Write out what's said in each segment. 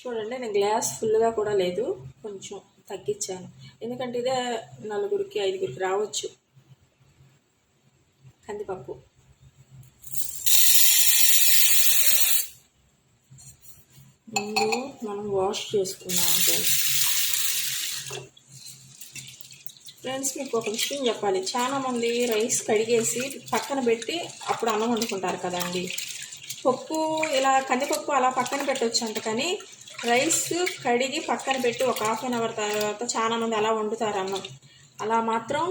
చూడండి, నేను గ్లాస్ ఫుల్గా కూడా లేదు, కొంచెం తగ్గించాను. ఎందుకంటే ఇదే 4కి 5కి రావచ్చు కందిపప్పు. ముందు మనం వాష్ చేసుకున్నాం ఫ్రెండ్స్. మీకు ఒక విషయం చెప్పాలి, చాలామంది రైస్ కడిగేసి పక్కన పెట్టి అప్పుడు అన్నం వండుకుంటారు కదండి. పప్పు ఇలా కందిపప్పు అలా పక్కన పెట్టవచ్చు అంట, కానీ రైస్ కడిగి పక్కన పెట్టి ఒక హాఫ్ అన్ అవర్ తర్వాత చాలామంది అలా వండుతారు అన్నం. అలా మాత్రం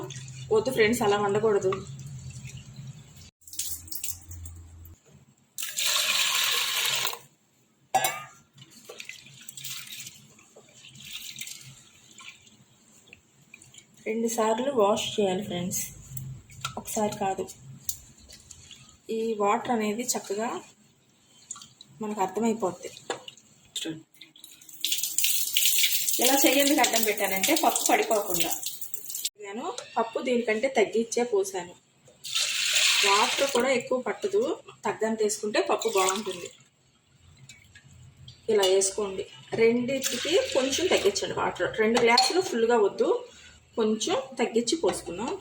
వద్దు ఫ్రెండ్స్, అలా వండకూడదు. రెండు సార్లు వాష్ చేయాలి ఫ్రెండ్స్, ఒకసారి కాదు. ఈ వాటర్ అనేది చక్కగా మనకు అర్థమైపోద్ది. ఎలా చెయ్యందుకు అడ్డం పెట్టానంటే పప్పు పడిపోకుండా. నేను పప్పు దీనికంటే తగ్గించే పోసాను. వాటర్ కూడా ఎక్కువ పట్టదు, తగ్గంత వేసుకుంటే పప్పు బాగుంటుంది. ఇలా వేసుకోండి. రెండింటికి కొంచెం తగ్గించండి వాటర్. 2 గ్లాసులు ఫుల్గా వద్దు, కొంచెం తగ్గించి పోసుకున్నాం.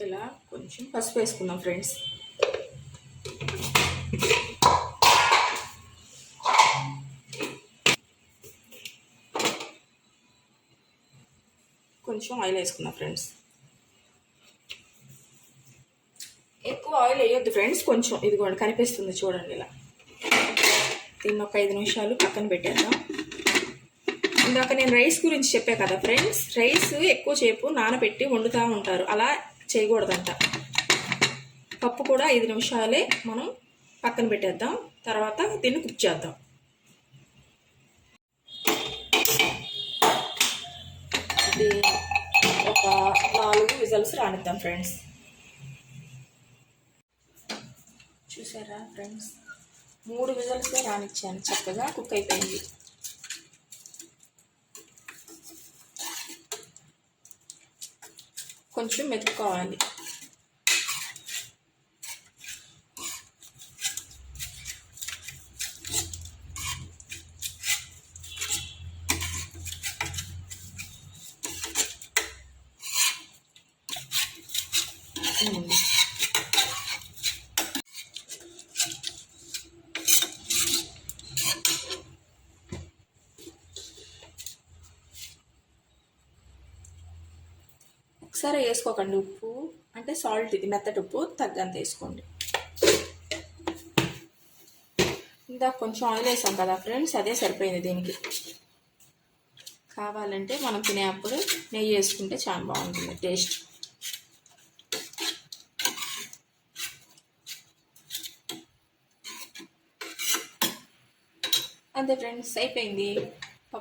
ఇలా కొంచెం పసుపు వేసుకుందాం ఫ్రెండ్స్. కొంచెం ఆయిల్ వేసుకుందాం ఫ్రెండ్స్. ఎక్కువ ఆయిల్ వేయొద్దు ఫ్రెండ్స్, కొంచెం. ఇదిగోండి కనిపిస్తుంది చూడండి. ఇలా దీన్ని ఒక 5 నిమిషాలు పక్కన పెట్టేద్దాం. ఇందాక నేను రైస్ గురించి చెప్పా కదా ఫ్రెండ్స్, రైస్ ఎక్కువ సేపు నానబెట్టి వండుతూ ఉంటారు, అలా చేయకూడదంట. పప్పు కూడా 5 నిమిషాలే మనం పక్కన పెట్టేద్దాం, తర్వాత దీన్ని కుక్ చేద్దాం. ఇది ఒక 4 విజిల్స్ రానిద్దాం ఫ్రెండ్స్. చూసారా ఫ్రెండ్స్, 3 విజిల్స్లో రానిచ్చాను, చక్కగా కుక్ అయిపోయింది. కొంచెం మెతుక్కోవాలి. ఒకసారి వేసుకోకండి ఉప్పు, అంటే సాల్ట్, ఇది మెత్తటి ఉప్పు, తగ్గంత వేసుకోండి. ఇందాక కొంచెం ఆయిల్ వేసాం కదా ఫ్రెండ్స్, అదే సరిపోయింది దీనికి. కావాలంటే మనం తినేటప్పుడు నెయ్యి వేసుకుంటే చాలా బాగుంటుంది టేస్ట్. అంతే ఫ్రెండ్స్, అయిపోయింది.